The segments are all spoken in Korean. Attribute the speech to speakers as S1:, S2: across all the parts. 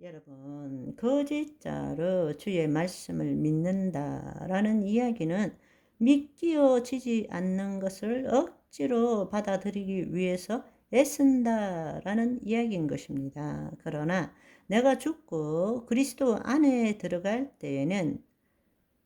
S1: 여러분, 거짓자로 주의 말씀을 믿는다라는 이야기는 믿기어지지 않는 것을 억지로 받아들이기 위해서 애쓴다라는 이야기인 것입니다. 그러나 내가 죽고 그리스도 안에 들어갈 때에는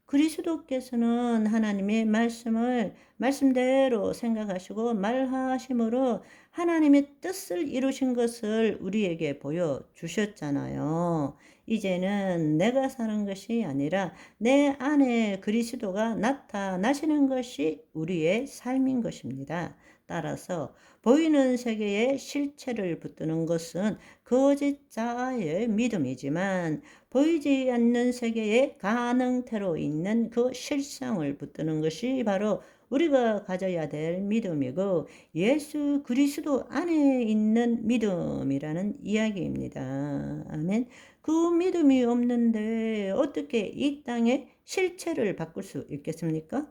S1: 그리스도께서는 하나님의 말씀을 말씀대로 생각하시고 말하심으로 하나님의 뜻을 이루신 것을 우리에게 보여주셨잖아요. 이제는 내가 사는 것이 아니라 내 안에 그리스도가 나타나시는 것이 우리의 삶인 것입니다. 따라서 보이는 세계에 실체를 붙드는 것은 거짓자의 믿음이지만 보이지 않는 세계의 가능태로 있는 그 실상을 붙드는 것이 바로 우리가 가져야 될 믿음이고 예수 그리스도 안에 있는 믿음이라는 이야기입니다. 아멘. 그 믿음이 없는데 어떻게 이 땅에 실체를 바꿀 수 있겠습니까?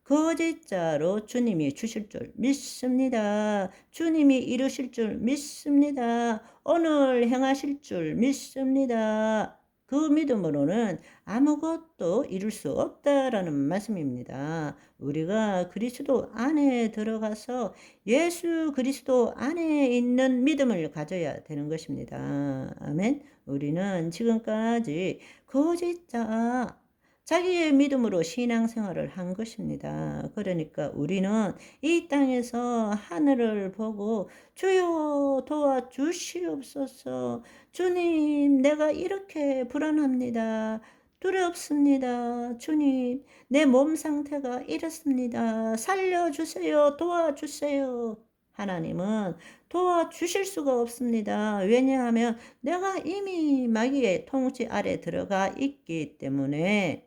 S1: 거짓자로 주님이 주실 줄 믿습니다. 주님이 이루실 줄 믿습니다. 오늘 행하실 줄 믿습니다. 그 믿음으로는 아무것도 이룰 수 없다라는 말씀입니다. 우리가 그리스도 안에 들어가서 예수 그리스도 안에 있는 믿음을 가져야 되는 것입니다. 아멘. 우리는 지금까지 거짓자 자기의 믿음으로 신앙생활을 한 것입니다. 그러니까 우리는 이 땅에서 하늘을 보고 주여 도와주시옵소서. 주님, 내가 이렇게 불안합니다. 두렵습니다. 주님, 내 몸 상태가 이렇습니다. 살려주세요. 도와주세요. 하나님은 도와주실 수가 없습니다. 왜냐하면 내가 이미 마귀의 통치 아래 들어가 있기 때문에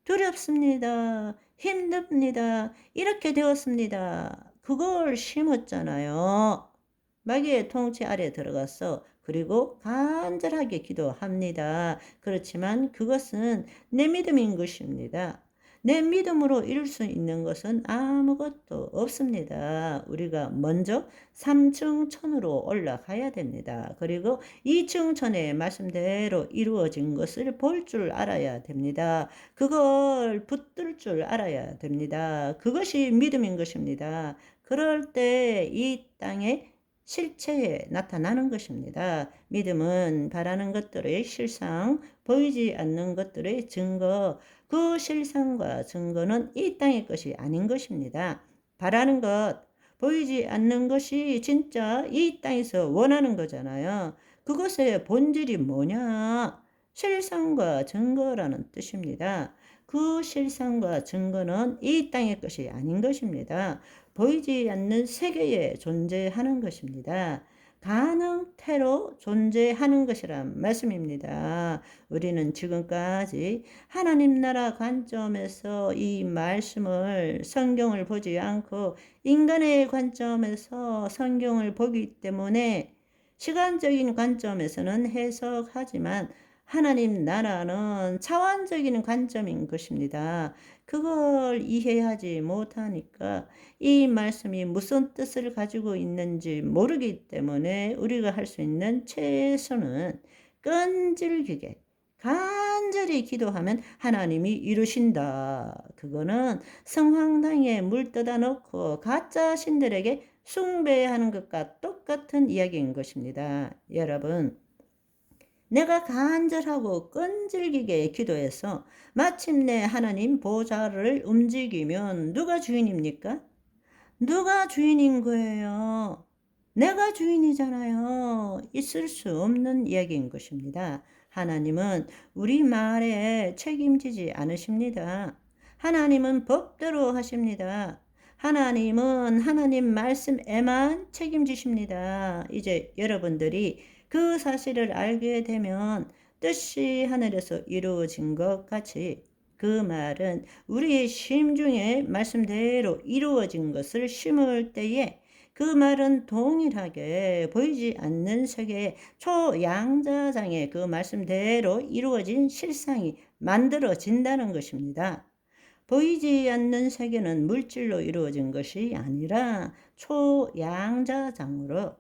S1: 두렵습니다. 힘듭니다. 이렇게 되었습니다. 그걸 심었잖아요. 마귀의 통치 아래 들어가서 그리고 간절하게 기도합니다. 그렇지만 그것은 내 믿음인 것입니다. 내 믿음으로 이룰 수 있는 것은 아무것도 없습니다. 우리가 먼저 3층 천으로 올라가야 됩니다. 그리고 2층 천의 말씀대로 이루어진 것을 볼 줄 알아야 됩니다. 그걸 붙들 줄 알아야 됩니다. 그것이 믿음인 것입니다. 그럴 때 이 땅에 실체에 나타나는 것입니다. 믿음은 바라는 것들의 실상, 보이지 않는 것들의 증거, 그 실상과 증거는 이 땅의 것이 아닌 것입니다. 바라는 것, 보이지 않는 것이 진짜 이 땅에서 원하는 거잖아요. 그것의 본질이 뭐냐? 실상과 증거라는 뜻입니다. 그 실상과 증거는 이 땅의 것이 아닌 것입니다. 보이지 않는 세계에 존재하는 것입니다. 가능태로 존재하는 것이란 말씀입니다. 우리는 지금까지 하나님 나라 관점에서 이 말씀을 성경을 보지 않고 인간의 관점에서 성경을 보기 때문에 시간적인 관점에서는 해석하지만 하나님 나라는 차원적인 관점인 것입니다. 그걸 이해하지 못하니까 이 말씀이 무슨 뜻을 가지고 있는지 모르기 때문에 우리가 할 수 있는 최소는 끈질기게 간절히 기도하면 하나님이 이루신다. 그거는 성황당에 물 떠다 놓고 가짜 신들에게 숭배하는 것과 똑같은 이야기인 것입니다. 여러분, 내가 간절하고 끈질기게 기도해서 마침내 하나님 보좌를 움직이면 누가 주인입니까? 누가 주인인 거예요? 내가 주인이잖아요. 있을 수 없는 이야기인 것입니다. 하나님은 우리 말에 책임지지 않으십니다. 하나님은 법대로 하십니다. 하나님은 하나님 말씀에만 책임지십니다. 이제 여러분들이 그 사실을 알게 되면 뜻이 하늘에서 이루어진 것 같이 그 말은 우리의 심중에 말씀대로 이루어진 것을 심을 때에 그 말은 동일하게 보이지 않는 세계의 초양자장의 그 말씀대로 이루어진 실상이 만들어진다는 것입니다. 보이지 않는 세계는 물질로 이루어진 것이 아니라 초양자장으로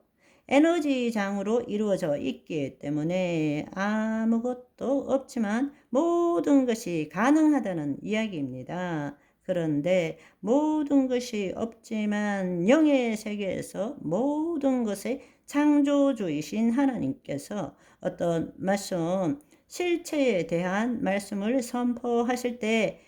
S1: 에너지장으로 이루어져 있기 때문에 아무것도 없지만 모든 것이 가능하다는 이야기입니다. 그런데 모든 것이 없지만 영의 세계에서 모든 것의 창조주이신 하나님께서 어떤 말씀, 실체에 대한 말씀을 선포하실 때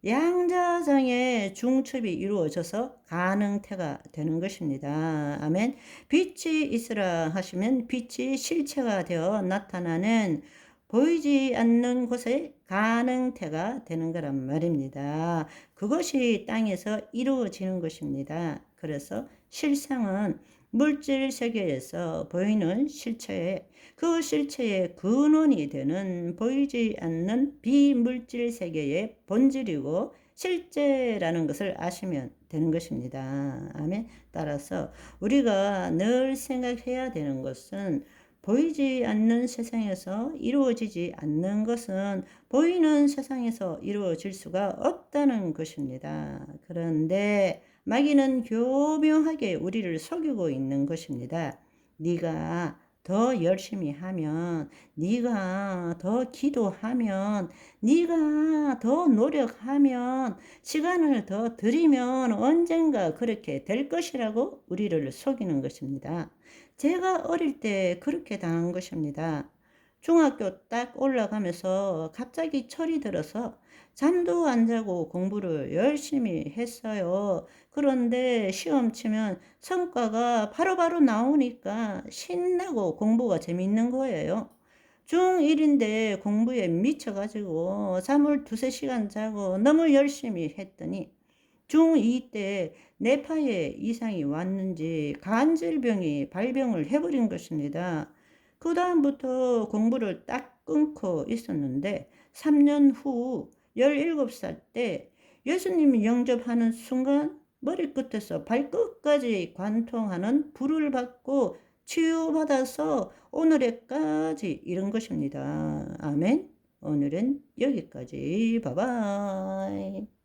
S1: 양자장의 중첩이 이루어져서 가능태가 되는 것입니다. 아멘. 빛이 있으라 하시면 빛이 실체가 되어 나타나는 보이지 않는 곳에 가능태가 되는 거란 말입니다. 그것이 땅에서 이루어지는 것입니다. 그래서 실상은 물질 세계에서 보이는 실체에 그 실체의 근원이 되는 보이지 않는 비물질 세계의 본질이고 실제라는 것을 아시면 되는 것입니다. 아멘. 따라서 우리가 늘 생각해야 되는 것은 보이지 않는 세상에서 이루어지지 않는 것은 보이는 세상에서 이루어질 수가 없다는 것입니다. 그런데 마귀는 교묘하게 우리를 속이고 있는 것입니다. 네가 더 열심히 하면, 네가 더 기도하면, 네가 더 노력하면, 시간을 더 들이면 언젠가 그렇게 될 것이라고 우리를 속이는 것입니다. 제가 어릴 때 그렇게 당한 것입니다. 중학교 딱 올라가면서 갑자기 철이 들어서 잠도 안 자고 공부를 열심히 했어요. 그런데 시험 치면 성과가 바로바로 나오니까 신나고 공부가 재밌는 거예요. 중1인데 공부에 미쳐가지고 잠을 두세 시간 자고 너무 열심히 했더니 중2 때 뇌파에 이상이 왔는지 간질병이 발병을 해버린 것입니다. 그 다음부터 공부를 딱 끊고 있었는데 3년 후 17살 때 예수님이 영접하는 순간 머리끝에서 발끝까지 관통하는 불을 받고 치유받아서 오늘에까지 이른 것입니다. 아멘. 오늘은 여기까지. 바이바이.